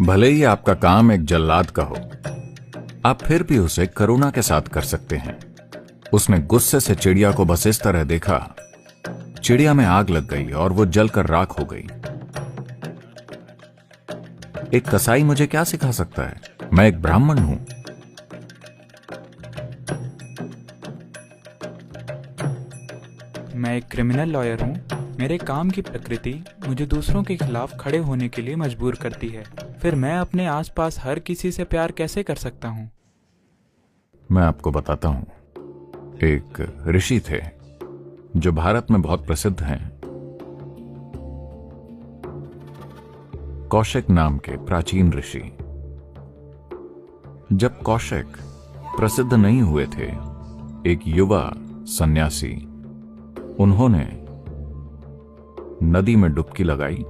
भले ही आपका काम एक जल्लाद का हो, आप फिर भी उसे करुणा के साथ कर सकते हैं। उसने गुस्से से चिड़िया को बस इस तरह देखा, चिड़िया में आग लग गई और वो जलकर राख हो गई। एक कसाई मुझे क्या सिखा सकता है? मैं एक ब्राह्मण हूं। मैं एक क्रिमिनल लॉयर हूँ। मेरे काम की प्रकृति मुझे दूसरों के खिलाफ खड़े होने के लिए मजबूर करती है। फिर मैं अपने आसपास हर किसी से प्यार कैसे कर सकता हूँ? मैं आपको बताता हूं। एक ऋषि थे जो भारत में बहुत प्रसिद्ध हैं। कौशिक नाम के प्राचीन ऋषि। जब कौशिक प्रसिद्ध नहीं हुए थे, एक युवा सन्यासी, उन्होंने नदी में डुबकी लगाई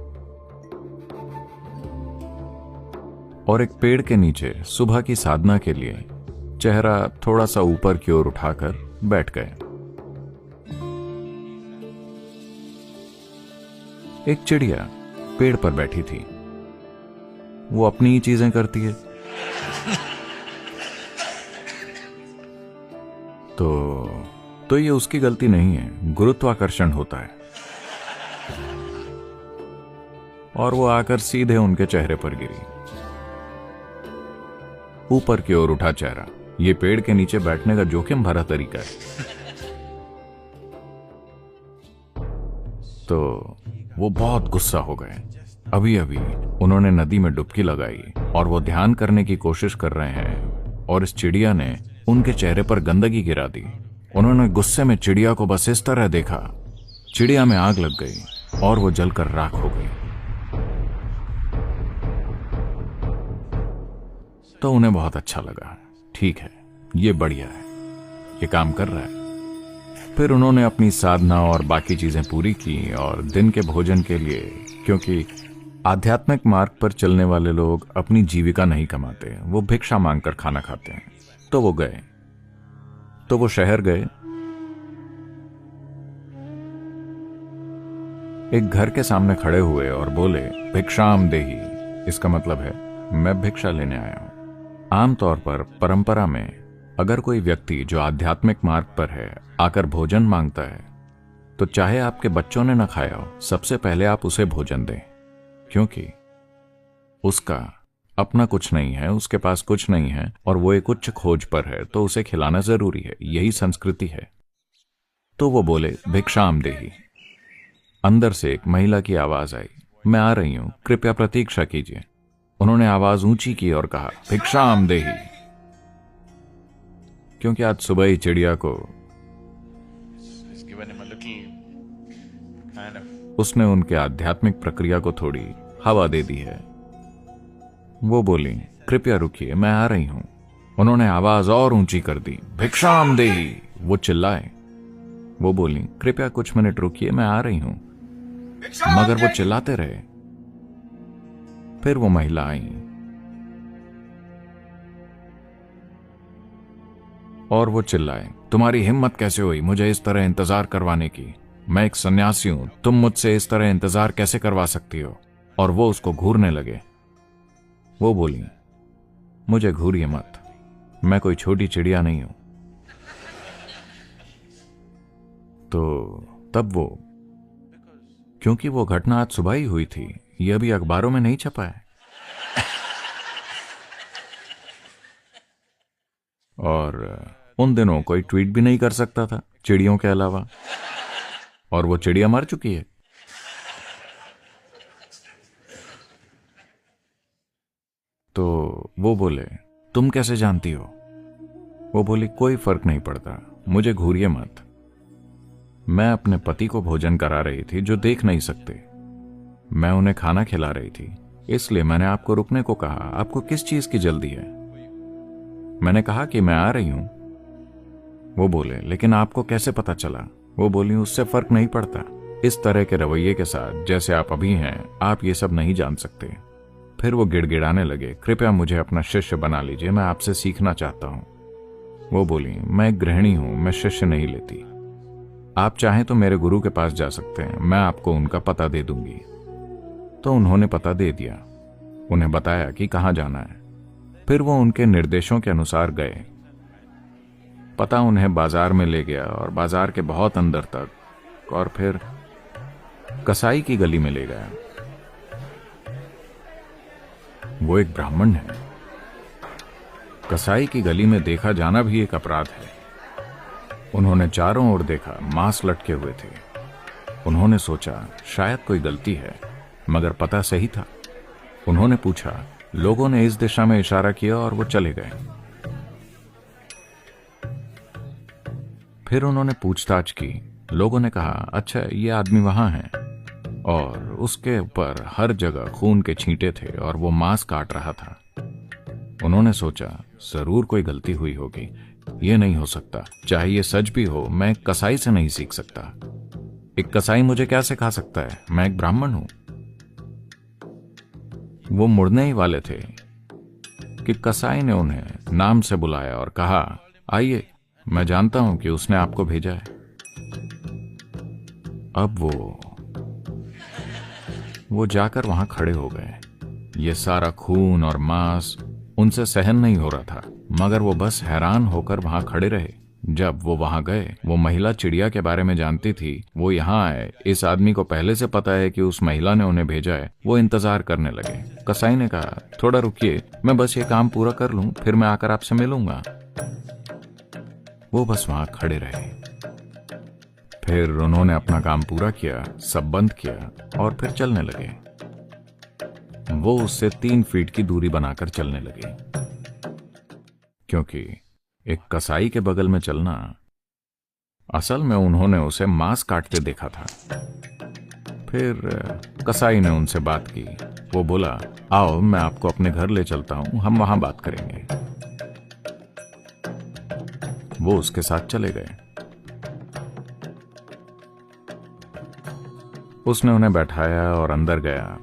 और एक पेड़ के नीचे सुबह की साधना के लिए चेहरा थोड़ा सा ऊपर की ओर उठाकर बैठ गए। एक चिड़िया पेड़ पर बैठी थी। वो अपनी ही चीजें करती है। तो ये उसकी गलती नहीं है, गुरुत्वाकर्षण होता है। और वो आकर सीधे उनके चेहरे पर गिरी। ऊपर की ओर उठा चेहरा, ये पेड़ के नीचे बैठने का जोखिम भरा तरीका है। तो वो बहुत गुस्सा हो गए। अभी अभी उन्होंने नदी में डुबकी लगाई और वो ध्यान करने की कोशिश कर रहे हैं और इस चिड़िया ने उनके चेहरे पर गंदगी गिरा दी। उन्होंने गुस्से में चिड़िया को बस इस तरह देखा, चिड़िया में आग लग गई और वो जलकर राख हो गई। तो उन्हें बहुत अच्छा लगा। ठीक है, ये बढ़िया है, ये काम कर रहा है। फिर उन्होंने अपनी साधना और बाकी चीजें पूरी की और दिन के भोजन के लिए, क्योंकि आध्यात्मिक मार्ग पर चलने वाले लोग अपनी जीविका नहीं कमाते, वो भिक्षा मांगकर खाना खाते हैं। तो वो गए, तो वो शहर गए। एक घर के सामने खड़े हुए और बोले, भिक्षाम देही। इसका मतलब है मैं भिक्षा लेने आया हूं। आमतौर पर परंपरा में अगर कोई व्यक्ति जो आध्यात्मिक मार्ग पर है आकर भोजन मांगता है, तो चाहे आपके बच्चों ने न खाया हो, सबसे पहले आप उसे भोजन दें, क्योंकि उसका अपना कुछ नहीं है, उसके पास कुछ नहीं है और वो एक उच्च खोज पर है, तो उसे खिलाना जरूरी है। यही संस्कृति है। तो वो बोले, भिक्षाम देही। अंदर से एक महिला की आवाज आई, मैं आ रही हूं, कृपया प्रतीक्षा कीजिए। उन्होंने आवाज ऊंची की और कहा, भिक्षाम देही। क्योंकि आज सुबह ही चिड़िया को उसने उनके आध्यात्मिक प्रक्रिया को थोड़ी हवा दे दी है। वो बोली, कृपया रुकिए, मैं आ रही हूं। उन्होंने आवाज और ऊंची कर दी, भिक्षाम देही। वो चिल्लाए। वो बोली, कृपया कुछ मिनट रुकिए, मैं आ रही हूं। मगर वो चिल्लाते रहे। फिर वो महिला आई और वो चिल्लाए, तुम्हारी हिम्मत कैसे हुई मुझे इस तरह इंतजार करवाने की? मैं एक सन्यासी हूं, तुम मुझसे इस तरह इंतजार कैसे करवा सकती हो? और वो उसको घूरने लगे। वो बोली, मुझे घूरिए मत, मैं कोई छोटी चिड़िया नहीं हूं। तो तब वो, क्योंकि वो घटना आज सुबह ही हुई थी, ये अभी अखबारों में नहीं छपा है, और उन दिनों कोई ट्वीट भी नहीं कर सकता था चिड़ियों के अलावा, और वो चिड़िया मर चुकी है। तो वो बोले, तुम कैसे जानती हो? वो बोली, कोई फर्क नहीं पड़ता, मुझे घूरिए मत। मैं अपने पति को भोजन करा रही थी जो देख नहीं सकते। मैं उन्हें खाना खिला रही थी, इसलिए मैंने आपको रुकने को कहा। आपको किस चीज की जल्दी है? मैंने कहा कि मैं आ रही हूं। वो बोले, लेकिन आपको कैसे पता चला? वो बोली, उससे फर्क नहीं पड़ता। इस तरह के रवैये के साथ जैसे आप अभी हैं, आप ये सब नहीं जान सकते। फिर वो गिड़गिड़ाने लगे, कृपया मुझे अपना शिष्य बना लीजिए, मैं आपसे सीखना चाहता हूं। वो बोली, मैं एक गृहिणी हूं, मैं शिष्य नहीं लेती। आप चाहें तो मेरे गुरु के पास जा सकते हैं, मैं आपको उनका पता दे दूंगी। तो उन्होंने पता दे दिया। उन्हें बताया कि कहाँ जाना है। फिर वो उनके निर्देशों के अनुसार गए। पता उन्हें बाजार में ले गया और बाजार के बहुत अंदर तक, और फिर कसाई की गली में ले गया। वो एक ब्राह्मण है। कसाई की गली में देखा जाना भी एक अपराध है। उन्होंने चारों ओर देखा, मांस लटके हुए थे। उन्होंने सोचा शायद कोई गलती है, मगर पता सही था। उन्होंने पूछा, लोगों ने इस दिशा में इशारा किया और वो चले गए। फिर उन्होंने पूछताछ की। लोगों ने कहा, अच्छा ये आदमी वहां है, और उसके ऊपर हर जगह खून के छींटे थे और वो मांस काट रहा था। उन्होंने सोचा जरूर कोई गलती हुई होगी, ये नहीं हो सकता। चाहे ये सच भी हो, मैं एक कसाई से नहीं सीख सकता। एक कसाई मुझे क्या सिखा सकता है? मैं एक ब्राह्मण हूं। वो मुड़ने ही वाले थे कि कसाई ने उन्हें नाम से बुलाया और कहा, आइए, मैं जानता हूं कि उसने आपको भेजा है। अब वो जाकर वहां खड़े हो गए। ये सारा खून और मांस उनसे सहन नहीं हो रहा था, मगर वो बस हैरान होकर वहां खड़े रहे। जब वो वहां गए, वो महिला चिड़िया के बारे में जानती थी। वो यहाँ आए, इस आदमी को पहले से पता है कि उस महिला ने उन्हें भेजा है। वो इंतजार करने लगे। कसाई ने कहा, थोड़ा रुकिए, मैं बस ये काम पूरा कर लूं, फिर मैं आकर आपसे मिलूंगा। वो बस वहां खड़े रहे। फिर उन्होंने अपना काम पूरा किया, सब बंद किया और फिर चलने लगे। वो उससे 3 फीट की दूरी बनाकर चलने लगे, क्योंकि एक कसाई के बगल में चलना, असल में उन्होंने उसे मांस काटते देखा था। फिर कसाई ने उनसे बात की। वो बोला, आओ मैं आपको अपने घर ले चलता हूं, हम वहां बात करेंगे। वो उसके साथ चले गए। उसने उन्हें बैठाया और अंदर गया।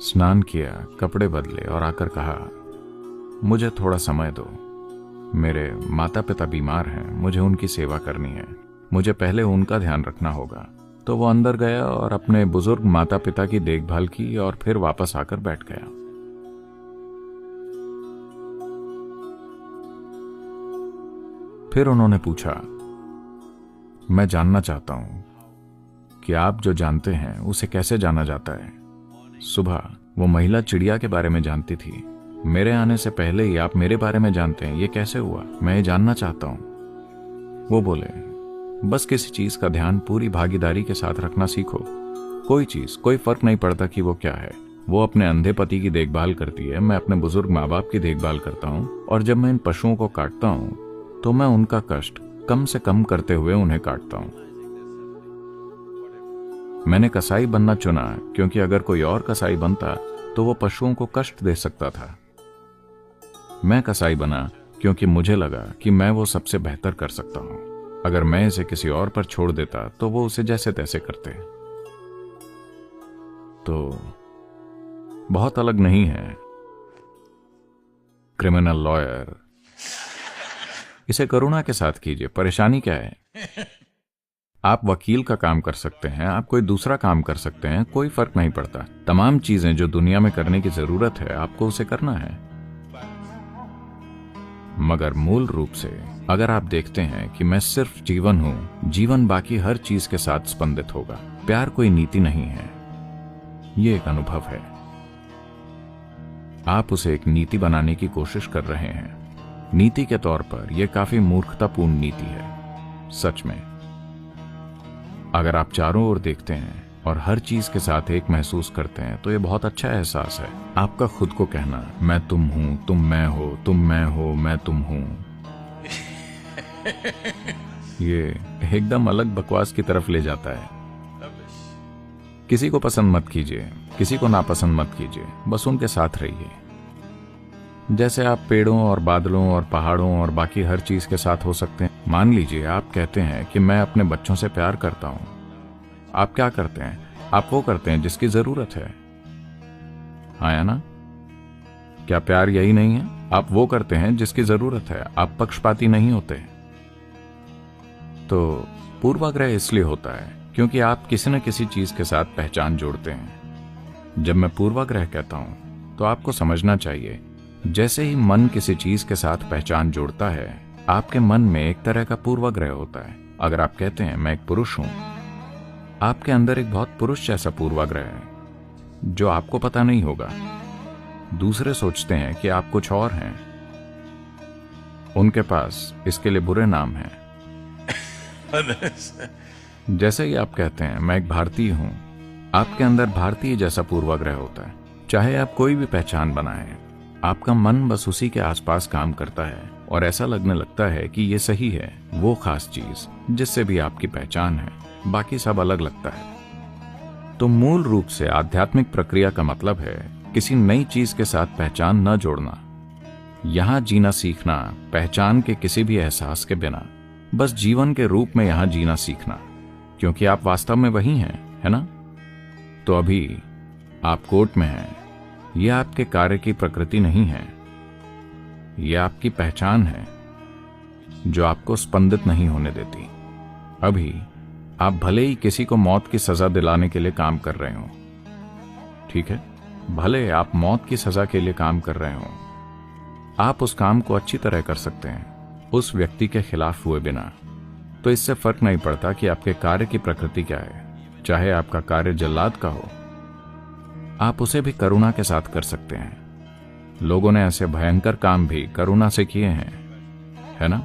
स्नान किया, कपड़े बदले और आकर कहा, मुझे थोड़ा समय दो। मेरे माता पिता बीमार हैं, मुझे उनकी सेवा करनी है। मुझे पहले उनका ध्यान रखना होगा। तो वो अंदर गया और अपने बुजुर्ग माता पिता की देखभाल की और फिर वापस आकर बैठ गया। फिर उन्होंने पूछा, मैं जानना चाहता हूं कि आप जो जानते हैं उसे कैसे जाना जाता है। सुबह वो महिला चिड़िया के बारे में जानती थी। मेरे आने से पहले ही आप मेरे बारे में जानते हैं, ये कैसे हुआ? मैं ये जानना चाहता हूं। वो बोले, बस किसी चीज का ध्यान पूरी भागीदारी के साथ रखना सीखो। कोई चीज, कोई फर्क नहीं पड़ता कि वो क्या है। वो अपने अंधे पति की देखभाल करती है, मैं अपने बुजुर्ग माँ बाप की देखभाल करता हूँ, और जब मैं इन पशुओं को काटता हूँ तो मैं उनका कष्ट कम से कम करते हुए उन्हें काटता हूँ। मैंने कसाई बनना चुना क्योंकि अगर कोई और कसाई बनता तो वो पशुओं को कष्ट दे सकता था। मैं कसाई बना क्योंकि मुझे लगा कि मैं वो सबसे बेहतर कर सकता हूं। अगर मैं इसे किसी और पर छोड़ देता तो वो उसे जैसे तैसे करते। तो बहुत अलग नहीं है क्रिमिनल लॉयर। इसे करुणा के साथ कीजिए। परेशानी क्या है? आप वकील का काम कर सकते हैं, आप कोई दूसरा काम कर सकते हैं, कोई फर्क नहीं पड़ता। तमाम चीजें जो दुनिया में करने की जरूरत है, आपको उसे करना है। मगर मूल रूप से अगर आप देखते हैं कि मैं सिर्फ जीवन हूं, जीवन बाकी हर चीज के साथ स्पंदित होगा। प्यार कोई नीति नहीं है, ये एक अनुभव है। आप उसे एक नीति बनाने की कोशिश कर रहे हैं। नीति के तौर पर यह काफी मूर्खतापूर्ण नीति है। सच में अगर आप चारों ओर देखते हैं और हर चीज के साथ एक महसूस करते हैं तो यह बहुत अच्छा एहसास है। आपका खुद को कहना, मैं तुम हूं, तुम मैं हो, तुम मैं हो, मैं तुम हूं, ये एकदम अलग बकवास की तरफ ले जाता है। किसी को पसंद मत कीजिए, किसी को नापसंद मत कीजिए, बस उनके साथ रहिए। जैसे आप पेड़ों और बादलों और पहाड़ों और बाकी हर चीज के साथ हो सकते हैं। मान लीजिए आप कहते हैं कि मैं अपने बच्चों से प्यार करता हूं। आप क्या करते हैं? आप वो करते हैं जिसकी जरूरत है। आया ना? क्या प्यार यही नहीं है? आप वो करते हैं जिसकी जरूरत है। आप पक्षपाती नहीं होते। तो पूर्वाग्रह इसलिए होता है क्योंकि आप किसी न किसी चीज के साथ पहचान जोड़ते हैं। जब मैं पूर्वाग्रह कहता हूं तो आपको समझना चाहिए, जैसे ही मन किसी चीज के साथ पहचान जोड़ता है, आपके मन में एक तरह का पूर्वाग्रह होता है। अगर आप कहते हैं मैं एक पुरुष हूं, आपके अंदर एक बहुत पुरुष जैसा पूर्वाग्रह है जो आपको पता नहीं होगा। दूसरे सोचते हैं कि आप कुछ और हैं, उनके पास इसके लिए बुरे नाम हैं। जैसे ही आप कहते हैं मैं एक भारतीय हूं, आपके अंदर भारतीय जैसा पूर्वाग्रह होता है। चाहे आप कोई भी पहचान बनाएं, आपका मन बस उसी के आसपास काम करता है और ऐसा लगने लगता है कि ये सही है, वो खास चीज जिससे भी आपकी पहचान है, बाकी सब अलग लगता है। तो मूल रूप से आध्यात्मिक प्रक्रिया का मतलब है किसी नई चीज के साथ पहचान न जोड़ना। यहां जीना सीखना, पहचान के किसी भी एहसास के बिना, बस जीवन के रूप में यहां जीना सीखना, क्योंकि आप वास्तव में वही हैं, है ना? तो अभी आप कोर्ट में हैं, यह आपके कार्य की प्रकृति नहीं है, यह आपकी पहचान है जो आपको स्पंदित नहीं होने देती। अभी आप भले ही किसी को मौत की सजा दिलाने के लिए काम कर रहे हो, ठीक है, भले आप मौत की सजा के लिए काम कर रहे हो, आप उस काम को अच्छी तरह कर सकते हैं उस व्यक्ति के खिलाफ हुए बिना। तो इससे फर्क नहीं पड़ता कि आपके कार्य की प्रकृति क्या है। चाहे आपका कार्य जल्लाद का हो, आप उसे भी करुणा के साथ कर सकते हैं। लोगों ने ऐसे भयंकर काम भी करुणा से किए हैं, है ना?